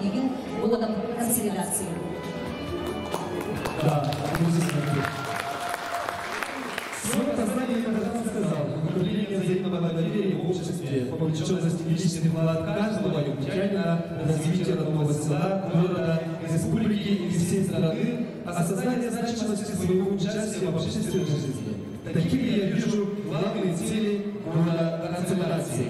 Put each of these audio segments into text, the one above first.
объявил годом консолидации. Да, свое сознание я когда сказал, укрепление взаимного доверия в обществе, вовлеченность в личный вклад каждого якутянина, развитие родного села, города, республики и всей страны, осознание значимости своего участия в общественной жизни. Такими я вижу главные цели года консолидации.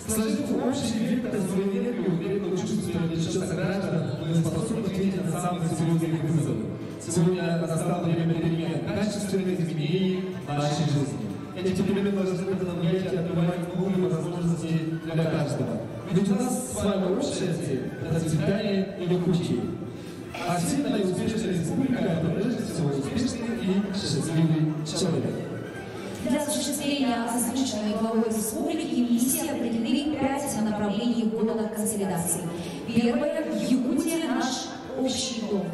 Сложив общий вектор своей энергии, уверенно чувствуя сейчас граждан, мы способны ответить на самые серьезные вызовы. Сегодня настало время перемен, качественных изменений в нашей жизни. Эти перемены должны влиять и открывать новые возможности для каждого. Ведь у нас с вами общая цель – процветание Якутии. А сильная и успешная республика – это прежде всего успешный и счастливый человек. Для осуществления озвученной главой республики миссии определили 5 направлений года консолидации. Первое – Якутия – наш общий дом.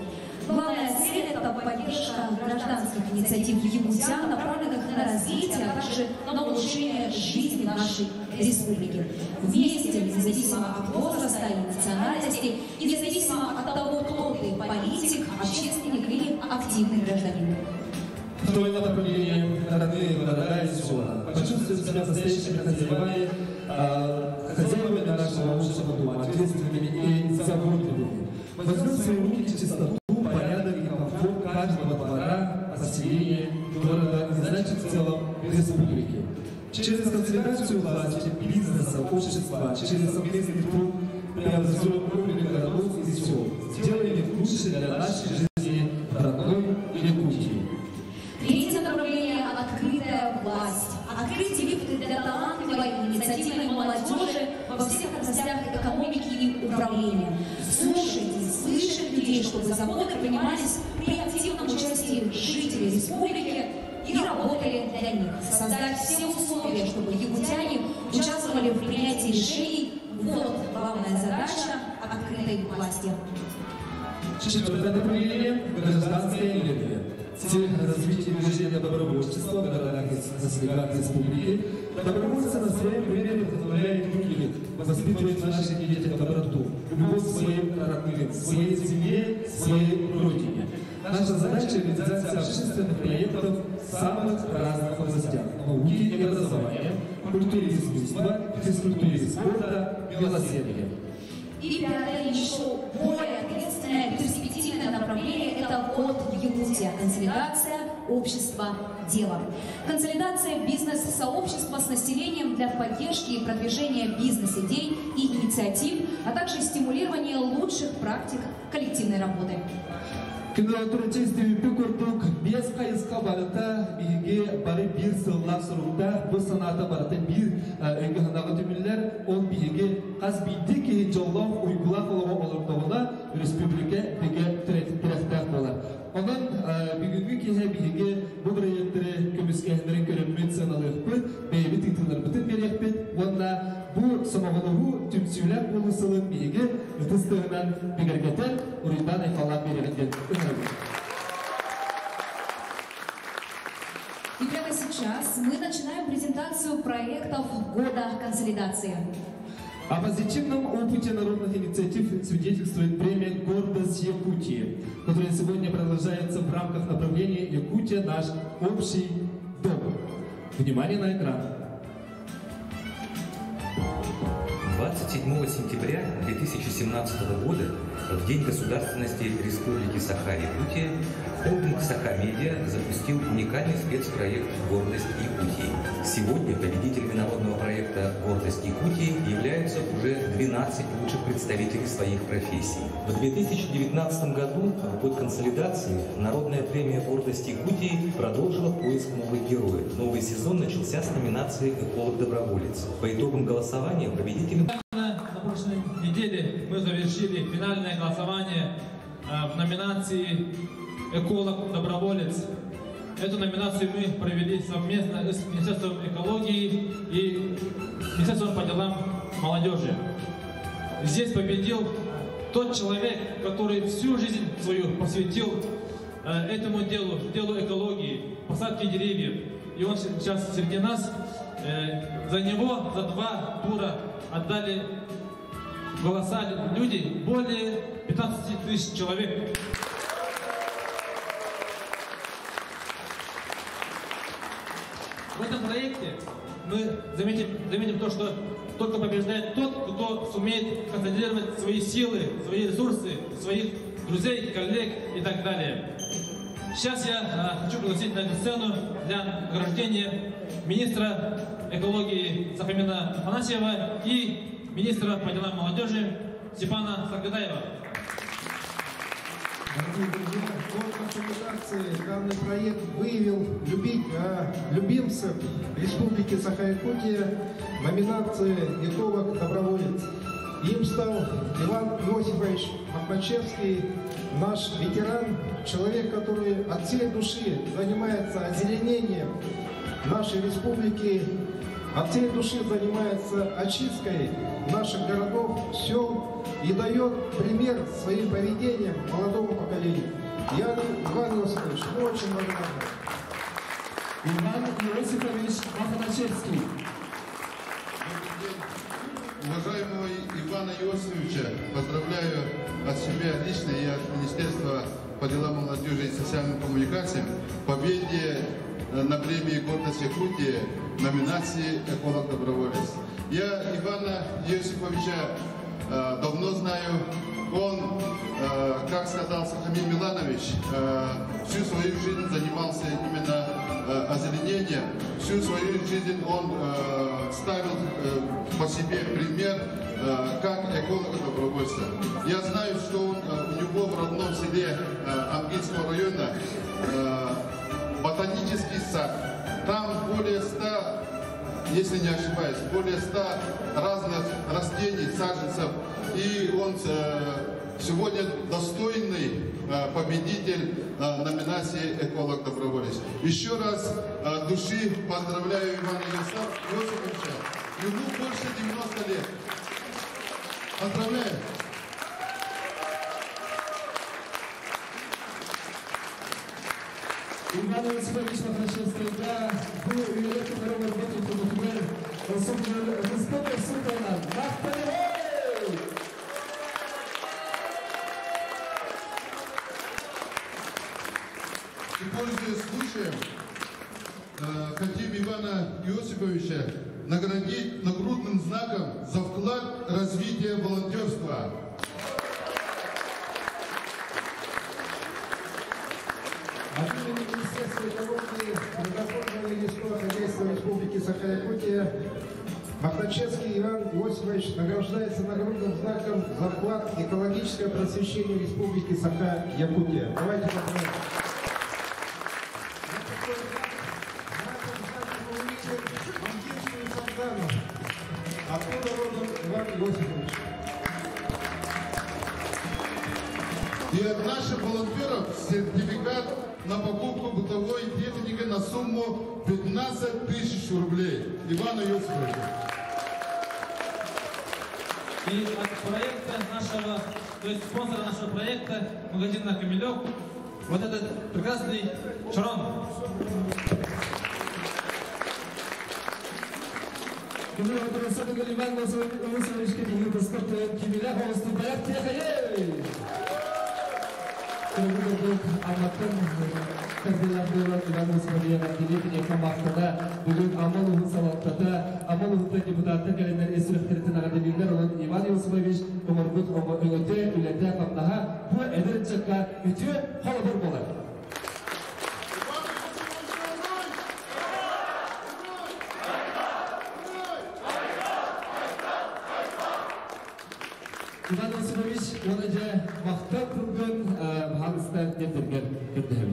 Главная цель – это поддержка гражданских инициатив якутян, направленных на развитие, а также на улучшение жизни нашей республики. Вместе, независимо от возраста и национальности, и независимо от того, кто ты – политик, общественник или активный гражданин. Второе направление – родные города и села. Почувствуйте себя настоящими хозяевами нашего общего дома, ответственными и заботливыми. Возьмем в свои руки чистоту, порядок и комфорт каждого двора, поселения, города и, значит, в целом республики. Через консолидацию власти, бизнеса, общества, через совместный труд преобразуем уровень городов и сел, сделаем их лучше для нашей жизни в родной Якутии. Третье направление – открытая власть. Открыть лифты для талантливой инициативной молодежи во всех областях экономики и управления. Слушать и слышать людей, чтобы заботы принимались при активном участии жителей республики и работали для них. Создать все условия, чтобы якутяне участвовали в принятии решений. Вот главная задача открытой власти. Четвертое направление – гражданская энергия. Цель развития движения добровольчества в городах и селах республики. Добровольцы на своем примере вдохновляют других, воспитывают в наших детях доброту, любовь к своим родным, своей семье, своей родине. Наша задача – реализация общественных проектов в самых разных областях – науки и образования, культуры и искусства, физкультуры и спорта, милосердия. И пятое, еще более ответственное и перспективное направление – это год Якутия. Консолидация общества дела. Консолидация бизнес-сообщества с населением для поддержки и продвижения бизнес-идей и инициатив, а также стимулирования лучших практик коллективной работы. Күнделікті көрдік, 5 қайысқа барыта, биге бары бір сыллақ сұрықта, бұл санаты барыта бір өңгі ғанағы түмілер, ол биге қаз бейді кейі жоллау ұйғылақ олығы олырдауына республика біге түректіқтақ болар. Onun bugünkü kese bihe bu proyektleri kömüskehlerin körünmüt sınalıq bit, beybi titullar bütün berek bit, onda bu samağılığı tümsüler oluşalım bihe ıtыстığından bigergeter, urundan ayfalan bereket önemli. И прямо сейчас мы начинаем презентацию проектов года консолидации. О позитивном опыте народных инициатив свидетельствует премия «Гордость Якутии», которая сегодня продолжается в рамках направления «Якутия – наш общий дом». Внимание на экран. 27 сентября 2017 года, в День государственности Республики Саха-Якутия, холдинг «Саха-Медиа» запустил уникальный спецпроект «Гордость Якутии». Сегодня победителями народного проекта «Гордость Якутии» являются уже 12 лучших представителей своих профессий. В 2019 году, в год консолидации, народная премия «Гордость Якутии» продолжила поиск новых героев. Новый сезон начался с номинации «Эколог-доброволец». По итогам голосования победителем... На прошлой неделе мы завершили финальное голосование в номинации «Эколог-доброволец». Эту номинацию мы провели совместно с Министерством экологии и Министерством по делам молодежи. Здесь победил тот человек, который всю жизнь свою посвятил этому делу экологии, посадке деревьев. И он сейчас среди нас. За него за 2 тура отдали голоса люди, более 15 тысяч человек. В этом проекте мы заметим то, что только побеждает тот, кто сумеет консолидировать свои силы, свои ресурсы, своих друзей, коллег и так далее. Сейчас я хочу пригласить на эту сцену для награждения министра экологии Сахамина Афанасьева и министра по делам молодежи Степана Саргадаева. Дорогие друзья, в консолидации данный проект выявил любимцев Республики Саха-Якутия номинации «Эколог-доброволец». Им стал Иван Иосифович Махначевский, наш ветеран, человек, который от всей души занимается озеленением нашей республики, от всей души занимается очисткой наших городов, сел и дает пример своим поведением молодому поколению. Иван Иосифович, мы очень благодарны. Иван Иосифович Махначевский. Уважаемого Ивана Иосифовича, поздравляю от себя лично и от Министерства по делам молодежи и социальным коммуникациям победе на премии «Гордость Якутии» номинации «Эколог-доброволец». Я Ивана Иосифовича давно знаю. Он, как сказал Сахамин Миланович, всю свою жизнь занимался именно озеленением. Всю свою жизнь он ставил по себе пример как эколога-добровольца. Я знаю, что он, у него в родном селе Амгинского района ботанический сад. Там более 100, если не ошибаюсь, более 100 разных растений, саженцев. И он сегодня достойный победитель номинации «Эколог-доброволец». Еще раз от души поздравляю Ивана Иосифовича. Ему больше 90 лет. Поздравляю. Иван Иосифович Махначевский, да, был великий народный работник, особенно Республика Султана. И пользуясь случаем, хотим Ивана Иосифовича наградить нагрудным знаком за вклад в развитие волонтерства. От имени Министерства экологии, природного и лесного хозяйства Республики Саха-Якутия Махначевский Иван Иосифович награждается нагрудным знаком за вклад в экологическое просвещение Республики Саха-Якутия. Давайте поздравим. Откуда родом Иван Иосифович? И от наших волонтеров сертификат на покупку бытовой техники на сумму 15 тысяч рублей. Ивана Иосифовича. И от проекта нашего, то есть спонсора нашего проекта, магазина «Камелек», вот этот прекрасный шарон. Иван Иосифович, оны жа мақтап тұрған бағыныстар кетірген күрдім.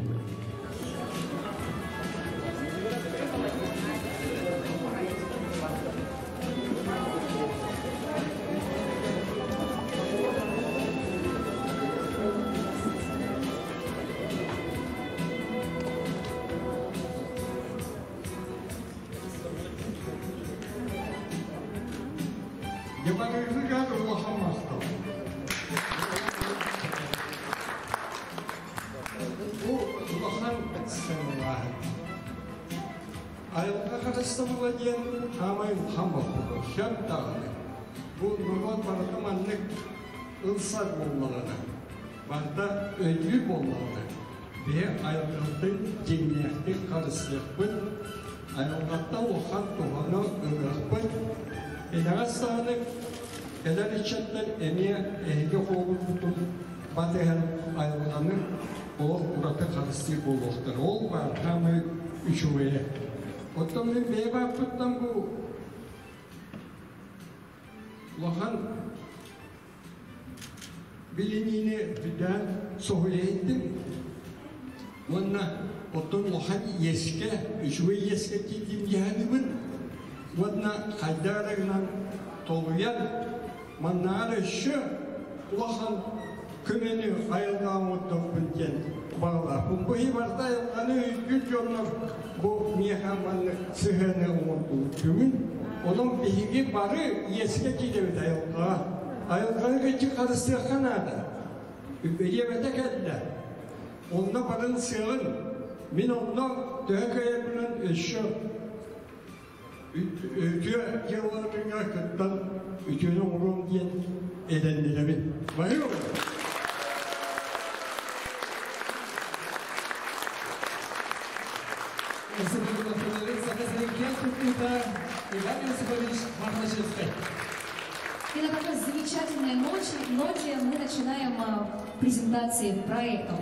bu normal paratımanlık ılsak olmalarına, varda ödül olmalarına, ve ayrıldın cemiyetlik karısılıkın, ayrıldatta okan doğana öğretmen, Enağızlarını kadar içerler emeğe ehli oğul tutun, batıhan ayrılanı o burada karısılık olurlar. Ol var tamı üçüveye. Otomun beyba kutlan bu Lahan bilinini birden sohule ettim. Onunla otun lahan yeske, üçüve yeske kildim yanımın. Onunla haydarıgnan toluyan, manları şu lahan kümeni ayıldan otokpunken bağla. Bu hibarda yılganı gül yollar bu miyahamanlık sıhhane umutlu tümün. Onun bihigi barı yeske kildim ayılga. Ayılganı geçi karısı kanada. Übbeliyemete geldiler. Onda barın sığın. Min onda döhekayakının eşya. Ütüye yıllarına kıttan ütünü uğrum diyen edenlerimin. Var mı? И на такой замечательной ноте мы начинаем презентации проектов.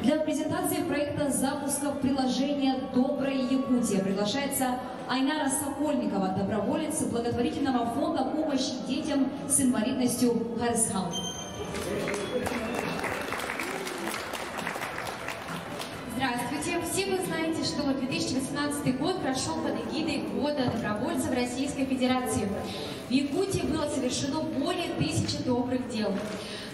Для презентации проекта запуска приложения «Добрая Якутия» приглашается Айнара Сокольникова, доброволец благотворительного фонда помощи детям с инвалидностью «Харисхал». Здравствуйте! Все вы знаете, что 2018 год прошел под эгидой Года добровольцев Российской Федерации. В Якутии было совершено более 1000 добрых дел.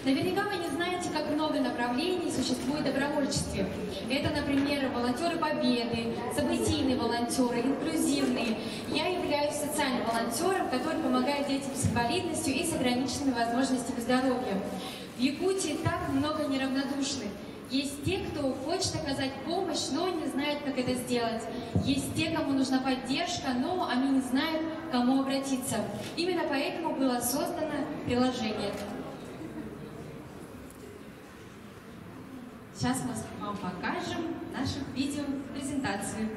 Наверняка вы не знаете, как много направлений существует в добровольчестве. Это, например, волонтеры Победы, событийные волонтеры, инклюзивные. Я являюсь социальным волонтером, который помогает детям с инвалидностью и с ограниченными возможностями здоровья. В Якутии так много неравнодушных. Есть те, кто хочет оказать помощь, но не знает, как это сделать. Есть те, кому нужна поддержка, но они не знают, к кому обратиться. Именно поэтому было создано приложение. Сейчас мы вам покажем нашу видеопрезентацию.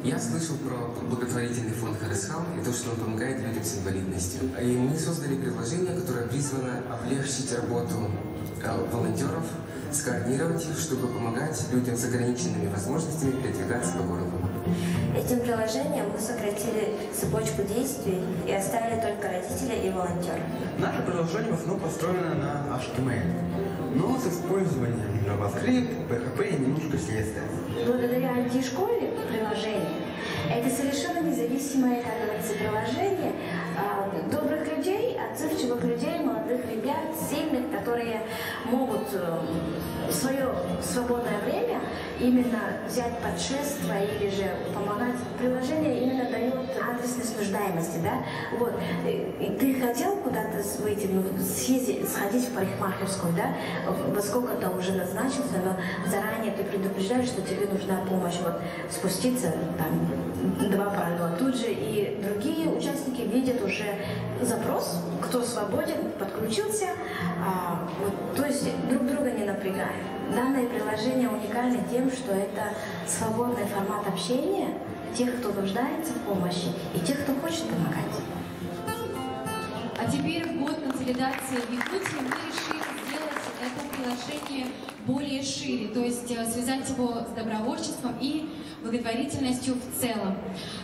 Я слышал про благотворительный фонд «Харисхал» и то, что он помогает людям с инвалидностью. И мы создали приложение, которое призвано облегчить работу волонтеров, скоординировать их, чтобы помогать людям с ограниченными возможностями передвигаться по городу. Этим приложением мы сократили цепочку действий и оставили только родителей и волонтеров. Наше приложение в основном построено на HTML, но с использованием JavaScript, PHP и немножко CSS. Благодаря IT-школе приложения это совершенно независимое, как говорится, приложение добрых людей, отзывчивых людей, молодых ребят, сильных, которые могут в свое свободное время именно взять под шефство или же помогать. Приложение именно дает адресность нуждаемости, да? Вот. И ты хотел куда-то выйти, сходить в парикмахерскую, да? Во сколько-то уже назначился, но заранее ты предупреждаешь, что тебе нужна помощь. Вот спуститься там 2 пролета. Тут же и другие участники видят уже запрос, кто свободен, подключился, вот, то есть друг друга не напрягаем. Данное приложение уникально тем, что это свободный формат общения тех, кто нуждается в помощи, и тех, кто хочет помогать. А теперь в год консолидации в Якутии мы решили сделать это приложение более шире, то есть связать его с добровольчеством и благотворительностью в целом.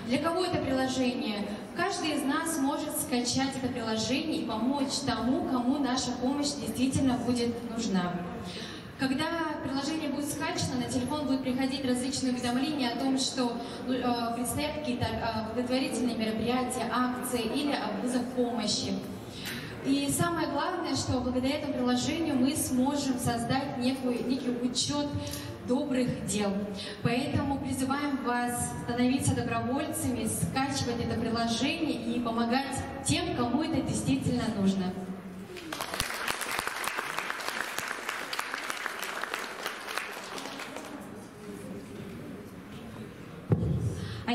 Для кого это приложение? Каждый из нас может скачать это приложение и помочь тому, кому наша помощь действительно будет нужна. Когда приложение будет скачано, на телефон будут приходить различные уведомления о том, что предстоят какие-то благотворительные мероприятия, акции или вызов помощи. И самое главное, что благодаря этому приложению мы сможем создать некий учет добрых дел. Поэтому призываем вас становиться добровольцами, скачивать это приложение и помогать тем, кому это действительно нужно.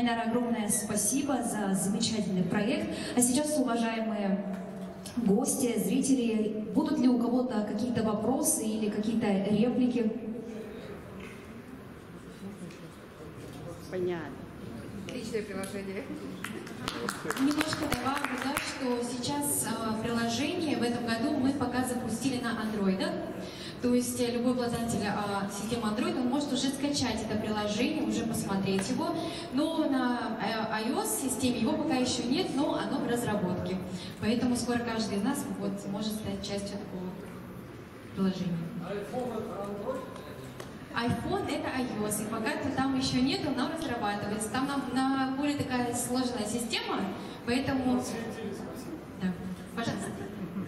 Айнара, огромное спасибо за замечательный проект. А сейчас, уважаемые гости, зрители, будут ли у кого-то какие-то вопросы или какие-то реплики? Понятно. Отличное приложение. Немножко добавлю, да, что сейчас приложение в этом году мы пока запустили на Android. То есть любой обладатель системы Android он может уже скачать это приложение, уже посмотреть его. Но на iOS-системе его пока еще нет, но оно в разработке. Поэтому скоро каждый из нас может стать частью такого приложения. iPhone это iOS, и пока там еще нету, нам разрабатывается. Там на более такая сложная система, поэтому... Да, пожалуйста.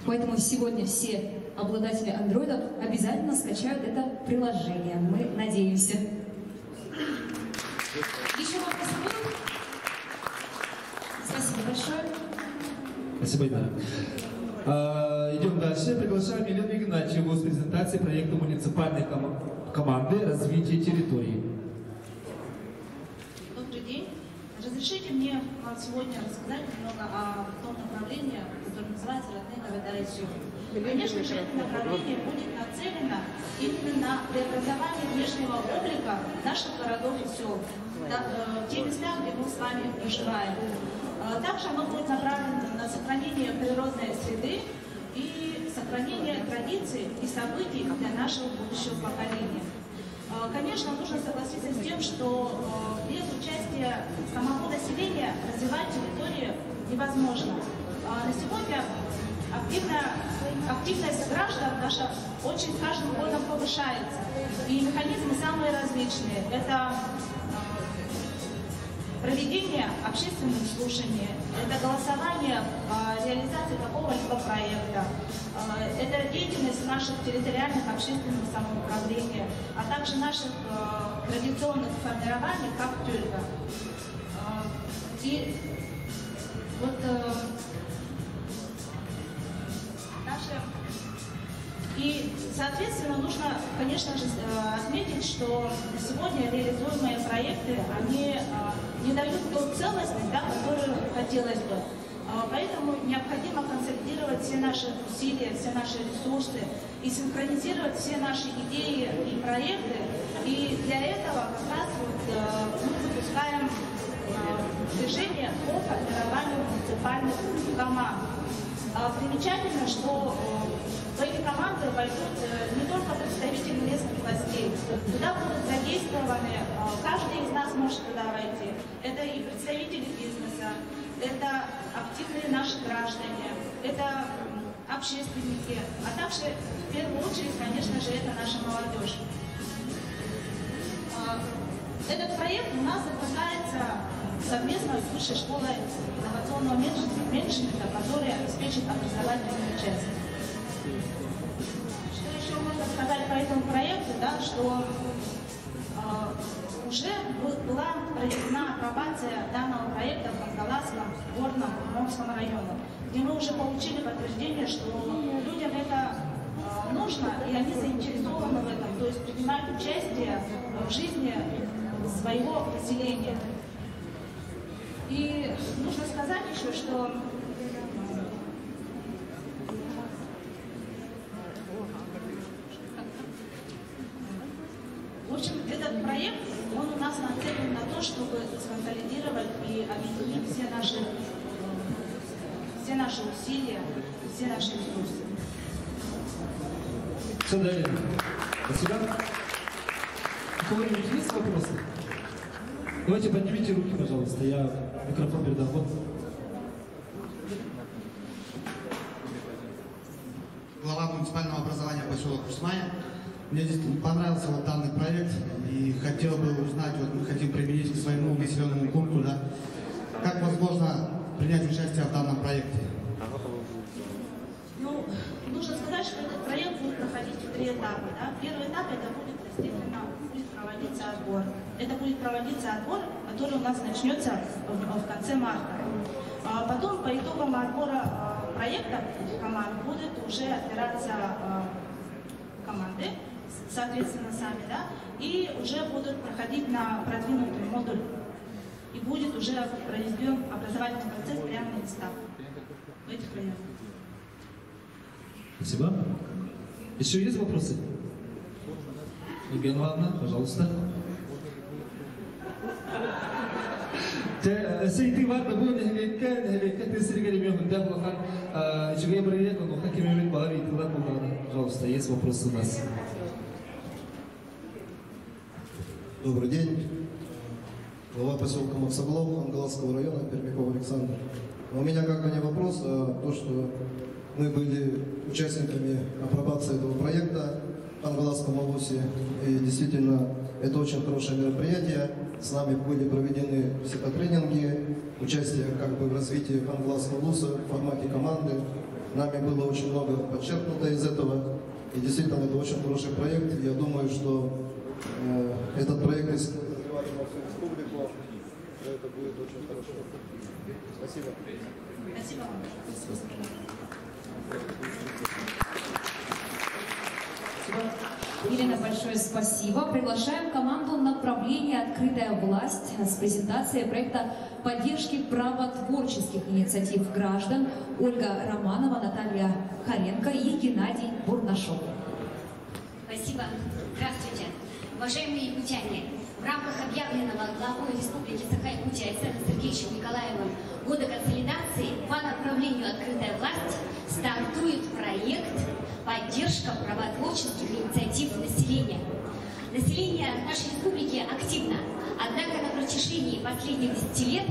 Поэтому сегодня все обладатели андроидов обязательно скачают это приложение. Мы надеемся. Еще вопросы будут? Спасибо большое. Спасибо, Инна. Идем дальше. Приглашаем Елену Игнатьеву с презентацией проекта муниципальной команды развития территории. Добрый день. Разрешите мне сегодня рассказать немного о том направлении, которое называется «Родные города и села». Конечно же, это направление будет нацелено именно на преобразование внешнего облика наших городов и сел, в те места, где мы с вами проживаем. Также оно будет направлено на сохранение природной среды и сохранение традиций и событий для нашего будущего поколения. Конечно, нужно согласиться с тем, что без участия самого населения развивать территорию невозможно. На сегодня активность граждан наша очень с каждым годом повышается. И механизмы самые различные. Это проведение общественных слушаний, это голосование о реализации какого-либо проекта, это деятельность наших территориальных общественных самоуправлений, а также наших традиционных формирований, как тюрьга. И вот И, соответственно, нужно, конечно же, отметить, что сегодня реализуемые проекты, они не дают ту целостность, да, которую хотелось бы. Поэтому необходимо консолидировать все наши усилия, все наши ресурсы и синхронизировать все наши идеи и проекты. И для этого как раз мы запускаем движение по формированию муниципальных команд. Примечательно, что в эти команды войдут не только представители местных властей, туда будут задействованы, каждый из нас может туда войти. Это и представители бизнеса, это активные наши граждане, это общественники, а также в первую очередь, конечно же, это наша молодежь. Этот проект у нас запускается совместно с Высшей школой инновационного менеджмента, которая обеспечит образовательную часть. Что еще можно сказать по этому проекту, да, что уже была проведена апробация данного проекта в Мандаласском, Горном, Мурманском районе, где мы уже получили подтверждение, что людям это нужно, и они заинтересованы в этом, то есть принимают участие в жизни своего населения. И нужно сказать еще, что в общем, этот проект, он у нас нацелен на то, чтобы сконсолидировать и объединить все наши усилия, все наши ресурсы. Все, далее. Спасибо. У кого-нибудь есть вопросы? Давайте поднимите руки, пожалуйста. Я микрофон передам. Вот. Глава муниципального образования поселок Кусмая. Мне здесь понравился вот данный проект и хотел бы узнать, вот мы хотим применить к своему населенному пункту, да, как возможно принять участие в данном проекте? Ну, нужно сказать, что этот проект будет проходить в 3 этапа. Да? Первый этап это будет, естественно, проводиться отбор. Это будет проводиться отбор, который у нас начнется в конце марта. Потом по итогам отбора проекта команд будет уже отбираться команды, соответственно, сами, да, и уже будут проходить на продвинутый модуль и будет уже проведен образовательный процесс прямо на местах в этих районах. Спасибо. Еще есть вопросы? Евгения Ивановна, пожалуйста. Сейты варда будет нехлекка тесригали меху дахлахан чугай брия но хаким юрит балари туда куда. Пожалуйста, есть вопросы у нас. Добрый день. Глава поселка Максоглов, Ангаласского района, Пермяков Александр. У меня как бы не вопрос, а то, что мы были участниками апробации этого проекта в Ангаласском Авусе. И действительно, это очень хорошее мероприятие. С нами были проведены психотренинги, участие как бы в развитии Ангаласского Авуса в формате команды. Нами было очень много подчеркнуто из этого. И действительно, это очень хороший проект. Я думаю, что этот проект развивать во всю республику, это будет очень хорошо. Спасибо. Спасибо вам. Елена, большое спасибо. Приглашаем команду направления «Открытая власть» с презентацией проекта поддержки правотворческих инициатив граждан Ольга Романова, Наталья Харенко и Геннадий Бурнашов. Спасибо. Здравствуйте. Уважаемые якутяне, в рамках объявленного главой Республики Саха-Якутия Александром Сергеевичем Николаевым года консолидации по направлению «Открытая власть» стартует проект «Поддержка правотворческих инициатив населения». Население нашей республики активно, однако на протяжении последних 10 лет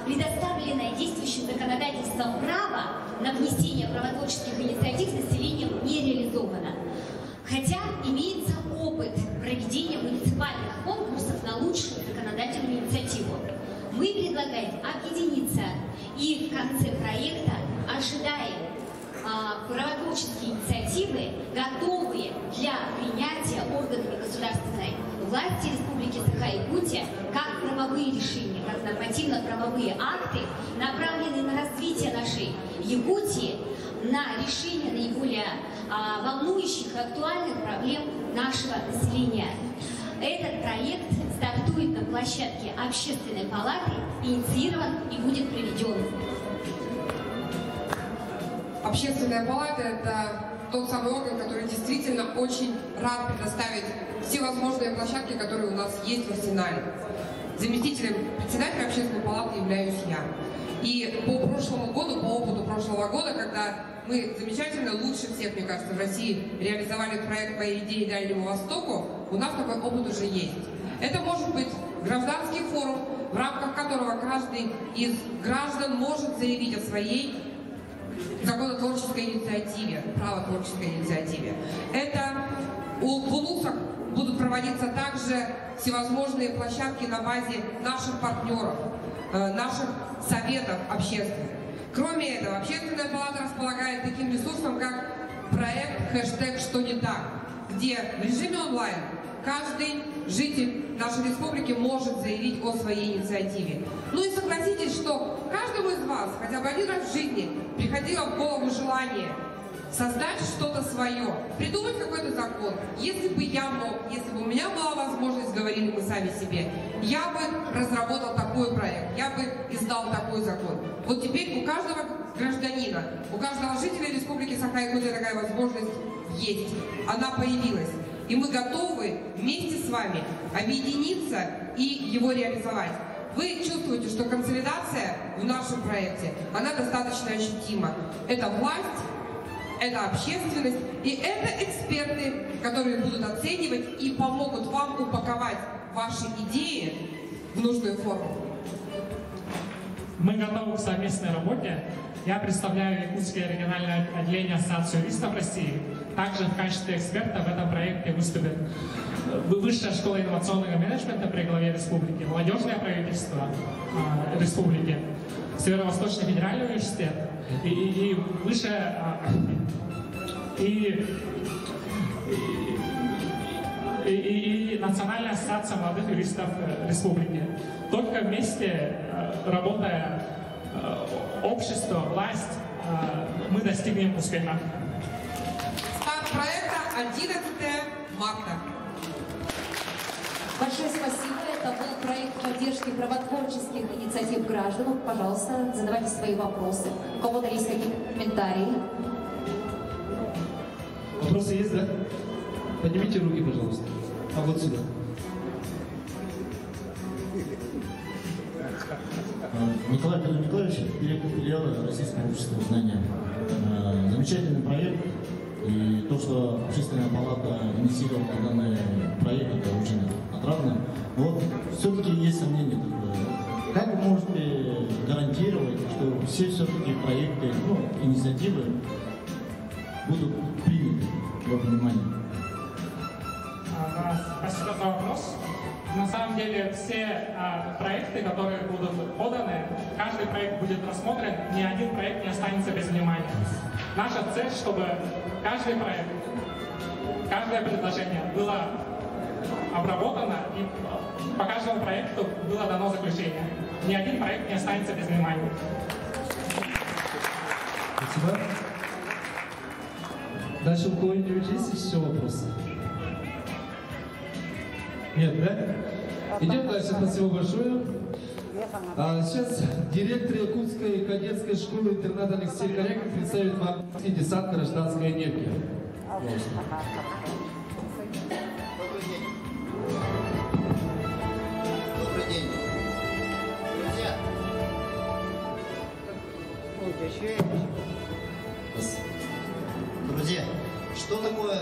предоставленное действующим законодательством право на внесение правотворческих инициатив населением не реализовано. Хотя имеется опыт проведения муниципальных конкурсов на лучшую законодательную инициативу. Мы предлагаем объединиться и в конце проекта ожидаем правотворческие инициативы, готовые для принятия органами государственной власти Республики Саха-Якутия, как правовые решения, как нормативно-правовые акты, направленные на развитие нашей Якутии, на решение наиболее волнующих и актуальных проблем нашего населения. Этот проект стартует на площадке Общественной палаты, инициирован и будет проведен. Общественная палата – это тот самый орган, который действительно очень рад предоставить все возможные площадки, которые у нас есть в арсенале. Заместителем председателя общественной палаты являюсь я. И по прошлому году, по опыту прошлого года, когда мы замечательно, лучше всех, мне кажется, в России реализовали проект по идее Дальнему Востоку, у нас такой опыт уже есть. Это может быть гражданский форум, в рамках которого каждый из граждан может заявить о своей законотворческой инициативе, правотворческой инициативе. Это в УНУСах будут проводиться также всевозможные площадки на базе наших партнеров, наших советов общественных. Кроме этого, Общественная палата располагает таким ресурсом, как проект хэштег «Что не так», где в режиме онлайн каждый житель нашей республики может заявить о своей инициативе. Ну и согласитесь, что каждому из вас хотя бы один раз в жизни приходило в голову желание создать что-то свое, придумать какой-то закон. Если бы я мог, если бы у меня была возможность, говорили мы сами себе, я бы разработал такой проект, я бы издал такой закон. Вот теперь у каждого гражданина, у каждого жителя Республики Саха-Якутия такая возможность есть. Она появилась. И мы готовы вместе с вами объединиться и его реализовать. Вы чувствуете, что консолидация в нашем проекте, она достаточно ощутима. Это власть, это общественность и это эксперты, которые будут оценивать и помогут вам упаковать ваши идеи в нужную форму. Мы готовы к совместной работе. Я представляю Якутское региональное отделение Ассоциации юристов России. Также в качестве эксперта в этом проекте выступит Высшая школа инновационного менеджмента при главе республики, молодежное правительство республики, Северо-Восточный федеральный университет и высшая и Национальная ассоциация молодых юристов республики. Только вместе, работая общество, власть, мы достигнем успеха. Старт проекта 11 марта. Большое спасибо. Это был проект поддержки правотворческих инициатив граждан. Пожалуйста, задавайте свои вопросы. У кого-то есть какие-то комментарии? Вопросы есть, да? Поднимите руки, пожалуйста. А вот сюда. Николай Николаевич, директор филиала Российского общества знания. Замечательный проект. И то, что Общественная палата инициировала данный проект, это очень отрадно. Вот все-таки есть сомнение такое. Как вы можете гарантировать, что все-таки проекты, инициативы будут приняты во внимание? Спасибо за вопрос. На самом деле все проекты, которые будут поданы, каждый проект будет рассмотрен, ни один проект не останется без внимания. Наша цель, чтобы каждый проект, каждое предложение было обработано и по каждому проекту было дано заключение. Ни один проект не останется без внимания. Спасибо. Дальше у кого-нибудь есть еще вопросы? Нет, да? Идем дальше. Спасибо большое. Сейчас директор Якутской кадетской школы-интерната Алексей Корякин представит вам десант «Гражданская энергия». Добрый день. Друзья, что такое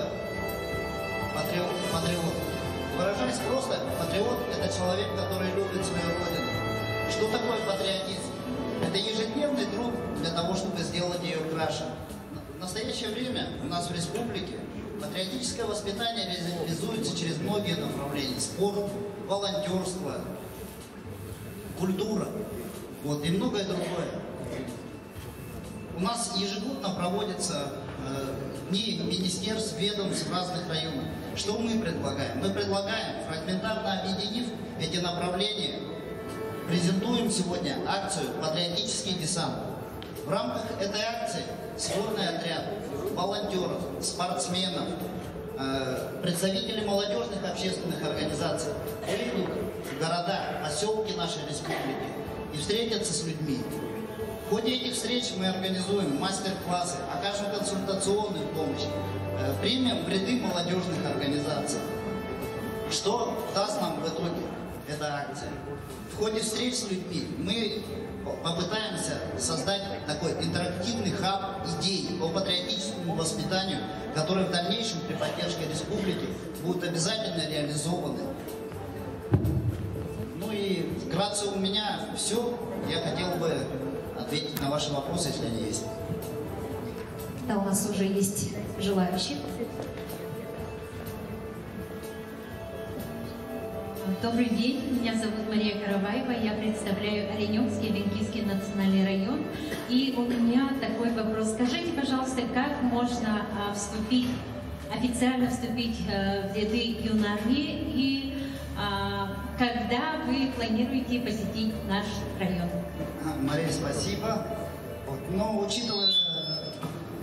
патриот? Выражаясь просто, патриот – это человек, который любит свою родину. Что такое патриотизм? Это ежедневный труд для того, чтобы сделать ее краше. В настоящее время у нас в республике патриотическое воспитание реализуется через многие направления. Спорт, волонтерство, культура и многое другое. У нас ежегодно проводятся дни министерств, ведомств в разных районах. Что мы предлагаем? Мы предлагаем, фрагментарно объединив эти направления, презентуем сегодня акцию «Патриотический десант». В рамках этой акции сборный отряд волонтеров, спортсменов, представители молодежных общественных организаций придут в города, поселки нашей республики и встретятся с людьми. В ходе этих встреч мы организуем мастер-классы, окажем консультационную помощь, примем в ряды молодежных организаций. Что даст нам в итоге эта акция? В ходе встреч с людьми мы попытаемся создать такой интерактивный хаб идей по патриотическому воспитанию, который в дальнейшем при поддержке республики будут обязательно реализованы. Ну и вкратце у меня все. Я хотел бы ответить на ваши вопросы, если они есть. Да, у нас уже есть желающие. Добрый день, меня зовут Мария Караваева, я представляю Оленевский Венкийский национальный район. И у меня такой вопрос. Скажите, пожалуйста, как можно официально вступить в ряды юнармии и когда вы планируете посетить наш район? Мария, спасибо. Но учитывая,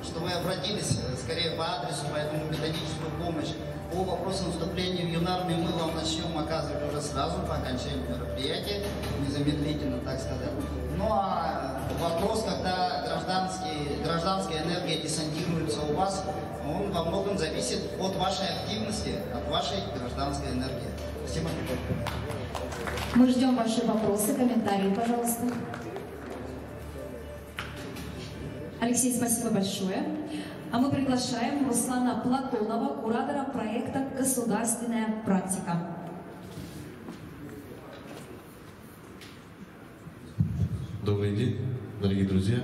что вы обратились скорее по адресу, поэтому методическую помощь по вопросам вступления в юнармию мы вам начнем оказывать уже сразу по окончанию мероприятия, незамедлительно, так сказать. Ну а вопрос, когда гражданская энергия десантируется у вас, он во многом зависит от вашей активности, от вашей гражданской энергии. Спасибо. Мы ждем ваши вопросы, комментарии, пожалуйста. Алексей, спасибо большое. А мы приглашаем Руслана Платонова, куратора проекта «Государственная практика». Добрый день, дорогие друзья.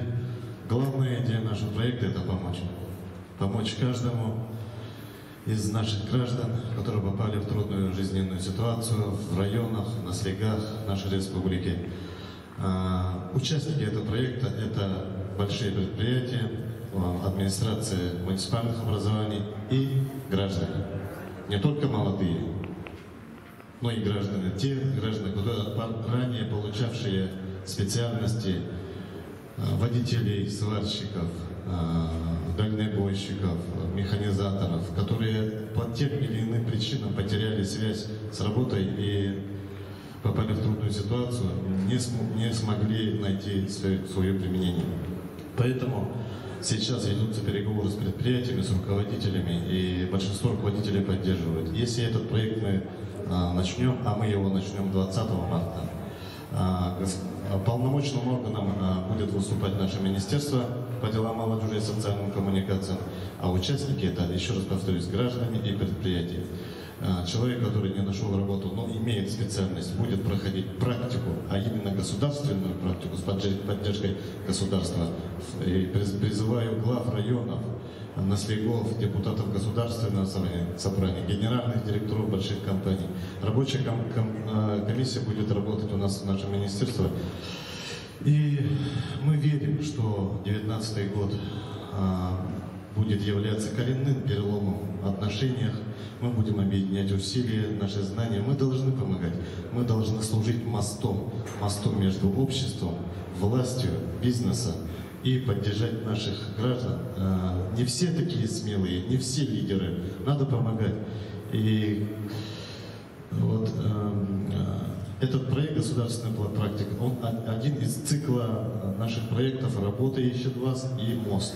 Главная идея нашего проекта – это помочь. Помочь каждому из наших граждан, которые попали в трудную жизненную ситуацию в районах, на слегах нашей республики. Участники этого проекта – это большие предприятия, администрации муниципальных образований и граждане. Не только молодые, но и граждане. Те граждане, которые ранее получавшие специальности водителей, сварщиков, дальнобойщиков, механизаторов, которые по тем или иным причинам потеряли связь с работой и попали в трудную ситуацию, не смогли найти свое применение. Поэтому сейчас ведутся переговоры с предприятиями, с руководителями, и большинство руководителей поддерживают. Если этот проект мы начнем, а мы его начнем 20 марта, полномочным органом будет выступать наше министерство по делам молодежи и социальным коммуникациям, а участники это, еще раз повторюсь, граждане и предприятия. Человек, который не нашел работу, но имеет специальность, будет проходить практику, а именно государственную практику с поддержкой государства. И призываю глав районов, наследников, депутатов государственного собрания, генеральных директоров больших компаний. Рабочая комиссия будет работать у нас в нашем министерстве. И мы верим, что 2019 год будет являться коренным переломом в отношениях. Мы будем объединять усилия, наши знания. Мы должны помогать. Мы должны служить мостом между обществом, властью, бизнесом и поддержать наших граждан. Не все такие смелые, не все лидеры. Надо помогать. И вот этот проект «Государственная практика», он один из цикла наших проектов «Работа ищет вас» и «Мост».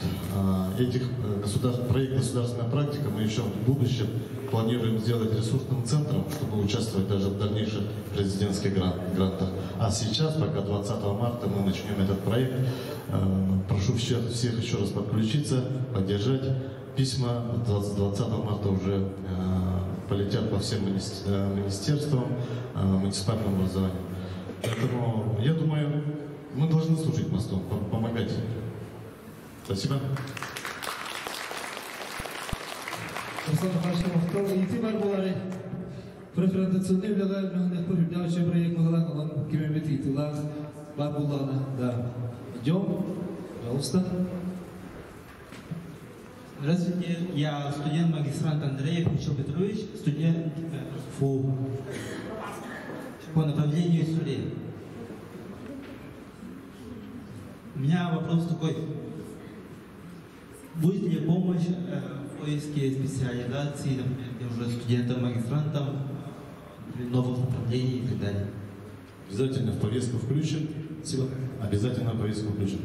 Проект «Государственная практика» мы еще в будущем планируем сделать ресурсным центром, чтобы участвовать даже в дальнейших президентских грантах. А сейчас, пока 20 марта мы начнем этот проект, прошу всех еще раз подключиться, поддержать. Письма 20 марта уже полетят по всем министерствам, муниципальному образованию. Поэтому, я думаю, мы должны служить мостом, помогать. Спасибо. Руслан Пашков, итибар булары преференционный влияет на поведение проекта Малакалан Кимеметитила Бабулана. Да. Идем, пожалуйста. Здравствуйте, я студент-магистрант Андреев Михаил Петрович, студент ФУ по направлению истории. У меня вопрос такой. Будет ли помощь в поиске специализации, например, уже студентам, магистрантам, новых направлений и так далее? Обязательно в повестку включим. Спасибо. Обязательно в повестку включим.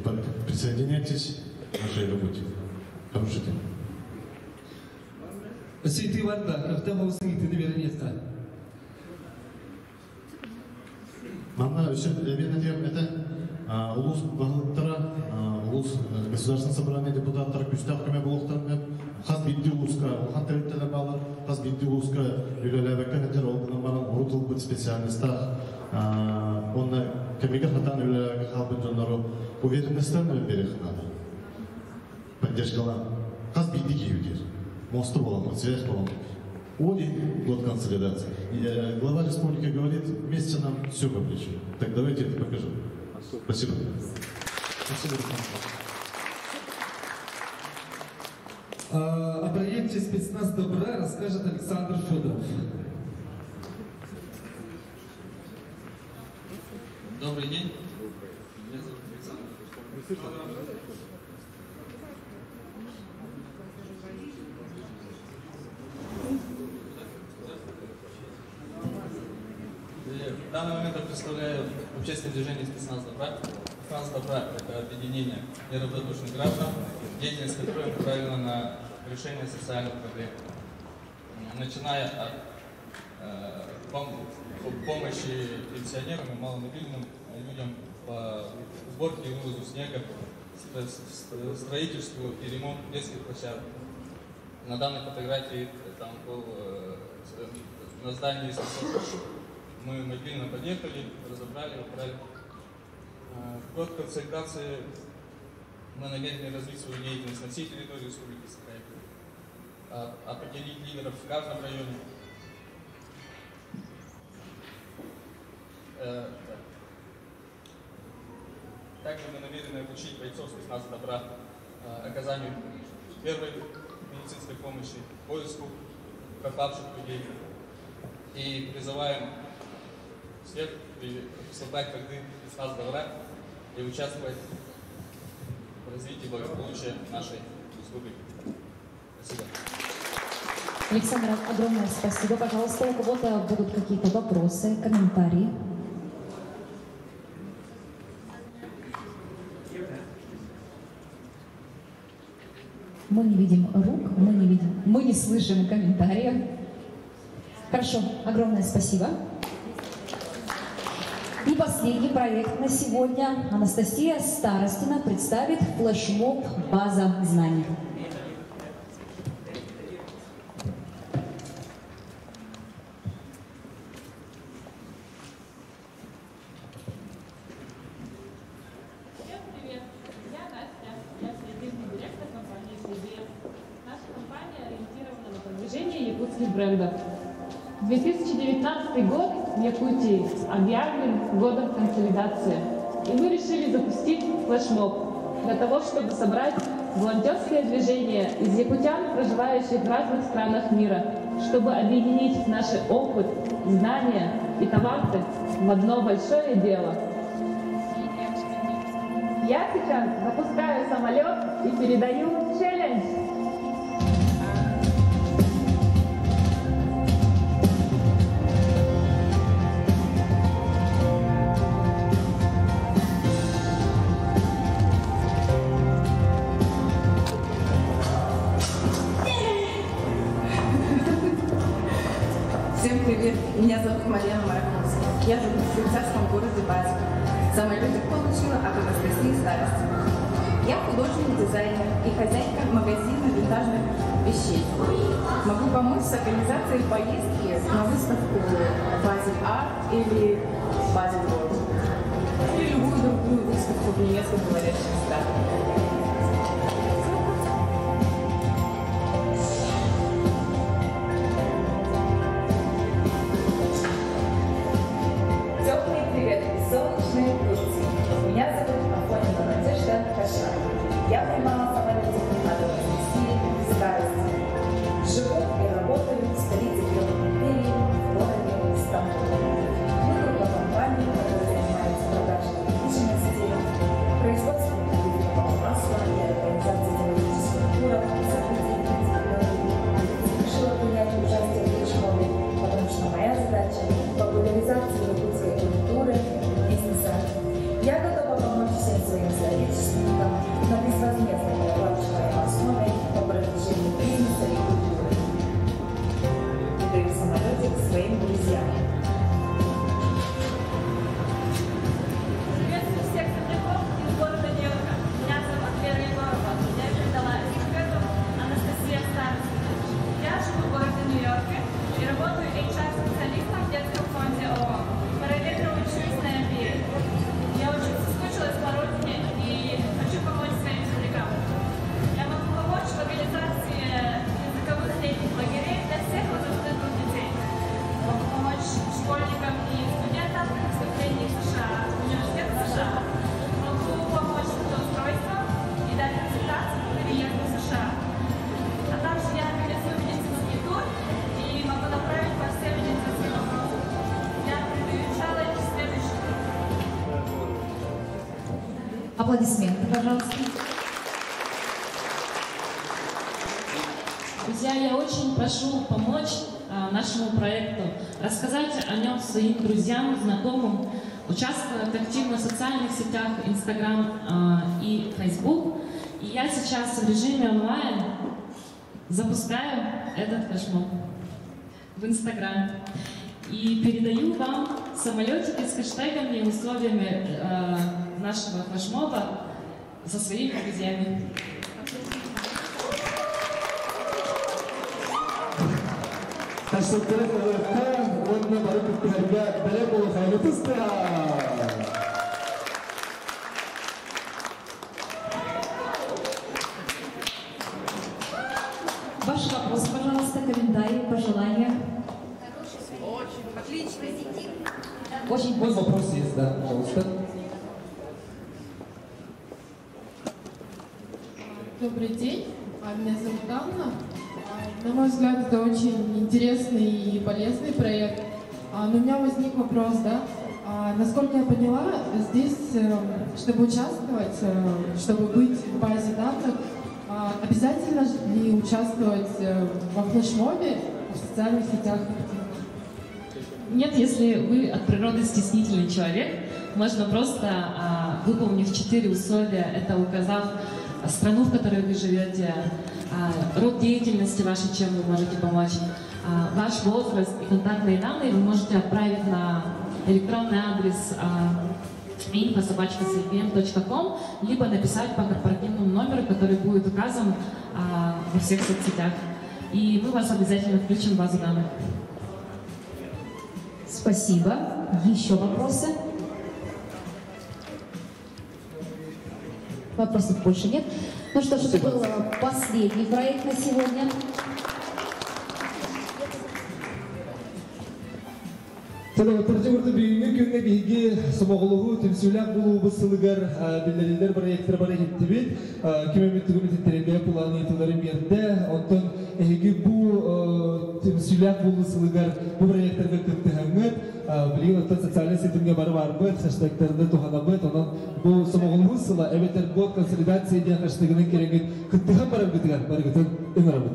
Присоединяйтесь к нашей работе. Хороший день. Святый Варда, когда мы услышите невероятно? Мамна, это улус бағыттара, улус государственное собрание депутаттар күстәхкеме булуктарны хас битти улуска, улхан тәрәттәләр балар, хас битти улуска юләләбәккә нәтер олгына баран урутыл бит специалистах, онна кемигә хатан юләләбәккә халбыт жоннары уверенностьтән берехнады. Поддержкала. Хас битти киюдер. Мосту боламы, связь боламы. Один год консолидации. И глава республики говорит, вместе нам все по плечу. Так давайте это покажем. Спасибо. Спасибо. О проекте «Спецназ добра» расскажет Александр Федоров. Добрый день. Меня зовут Александр. В данный момент я представляю общественное движение «Спецназ добра». «Спецназ добра» — это объединение неравнодушных граждан, деятельность которой направлена на решение социальных проблем. Начиная от помощи пенсионерам и маломобильным людям по сборке и вывозу снега, строительству и ремонту детских площадок. На данной фотографии там был на здании СССР. Мы мобильно подъехали, разобрали, убрали. В год консолидации мы намерены развить свою деятельность на всей территории Республики Саха-Якутия, определить лидеров в каждом районе. Также мы намерены обучить бойцов спецназа добра оказанию первой медицинской помощи, поиску пропавших людей. И призываем всех создать коды спецназа добра и участвовать развития и благополучия нашей республики. Спасибо. Александр, огромное спасибо. Пожалуйста, у кого-то будут какие-то вопросы, комментарии? Мы не видим рук, мы не слышим комментариев. Хорошо, огромное спасибо. И последний проект на сегодня. Анастасия Старостина представит флешмоб «База знаний». Брендов. 2019 год в Якутии объявлен годом консолидации. И мы решили запустить флешмоб для того, чтобы собрать волонтерское движение из якутян, проживающих в разных странах мира, чтобы объединить наш опыт, знания и таланты в одно большое дело. Я сейчас запускаю самолет и передаю челлендж. Привет, меня зовут Марьяна Мараховская. Я живу в швейцарском городе Базель. Самолетик получила от Анастасии Старостиной. Я художник-дизайнер и хозяйка магазина винтажных вещей. Могу помочь с организацией поездки на выставку Базель Арт или Базель World. Или любую другую выставку в немецкоговорящих странах. Солнечные Турции. Меня зовут Афонина Надежда Кашар. Я поймала самолетик на Анастасии Старостиной. Живу и работаю в столице Белой империи в городе Стамбул. Мы группа компаний, которая занимается продажей недвижимости, производством рыбного масла и организацией тематических туров, событий в решила принять участие в флешмобе, потому что моя задача – популяризация якутской культуры. Я готова помочь всем своим соотечественникам на безвозмездной оплачиваемой основе по продвижению бизнеса и культуры. И даю самолетик своим друзьям. Приветствую всех земляков из города Нью-Йорка. Меня зовут Вера Егорова. Я передала эстафету Анастасии Старостиной. Я живу в городе Нью-Йорке и работаю HR-специалистом в детском фонде ООН. Параллельно учусь на MBA. Я очень соскучилась по родине и хочу помочь своим землякам. Я могу помочь в организации языковых летних лагерей для всех возрастных групп детей. Могу помочь школьникам и студентам при поступлении в США, в университет США. Могу помочь с трудоустройством и дать консультации по переезду в США. А также я организую медицинский тур и могу направить по всем медицинским вопросам. Я передаю челлендж следующий. Аплодисменты, пожалуйста. Друзья, я очень прошу помочь нашему проекту, рассказать о нем своим друзьям, знакомым, участвовать активно в социальных сетях, Instagram и Facebook. И я сейчас в режиме онлайн запускаю этот флешмоб в Instagram. И передаю вам самолетики с хэштегами и условиями нашего флешмоба со своими друзьями. Ваш вопрос, пожалуйста, комментарии, пожелания. Очень отлично. Очень Мой вопрос есть, да, пожалуйста. Добрый день, меня зовут Анна. На мой взгляд, это очень интересный и полезный проект. Но у меня возник вопрос, да? Насколько я поняла, здесь, чтобы участвовать, чтобы быть в базе данных, обязательно ли участвовать во флешмобе в социальных сетях? Нет, если вы от природы стеснительный человек, можно просто, выполнив 4 условия, это указав страну, в которой вы живете, род деятельности вашей, чем вы можете помочь, ваш возраст и контактные данные, вы можете отправить на электронный адрес info@cpm.com, либо написать по корпоративному номеру, который будет указан во всех соцсетях. И мы вас обязательно включим в базу данных. Спасибо. Еще вопросы? Вопросов больше нет. Ну что ж, это был последний проект на сегодня. Тәләптәрҗәүрдә бигне күнгә биге самоглыгы тәмсилләк булу бысылыгар беләләр проектлар бар итте бит. Кимәмиттәге тәрбия планы итүләрен бердә, онтан эге бу тәмсилләк булу сылыгар бу проектларга кертәһәңгәт, билгеле социаль сетимгә барып бит, хэштегтәрдә туханабыт, онан бу самоглыгы сыла эветер бот консолидация дигән хэштегне кирәк кертәһәм барып битгән, барып инрабыт.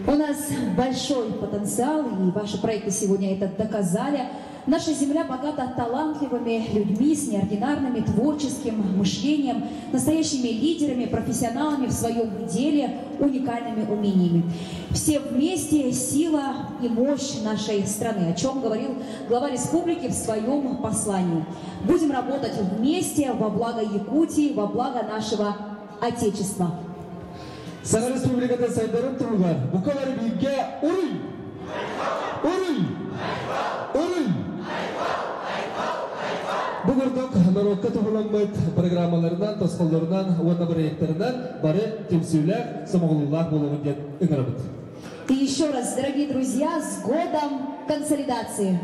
У нас большой потенциал, и ваши проекты сегодня это доказали. Наша земля богата талантливыми людьми с неординарным творческим мышлением, настоящими лидерами, профессионалами в своем деле, уникальными умениями. Все вместе сила и мощь нашей страны, о чем говорил глава республики в своем послании. Будем работать вместе во благо Якутии, во благо нашего Отечества. Сара республикада сайдарын турган. Букалар бигә урый. Урый. Урый. Бугырдык нарокка тугыламбыт программалардан, тосколлардан, ватна проектлардан бары темсүләр, самоглылар булуын дип ыңгырабыт. И еще раз, дорогие друзья, с годом консолидации.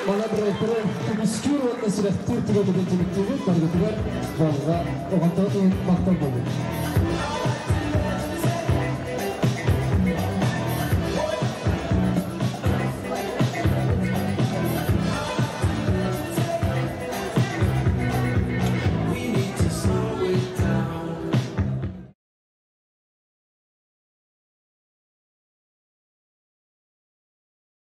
Мана проектлар күскүр ватна сирәттер тугы булып тимәктәге, таргытылар, базга, огантатын мактап булды.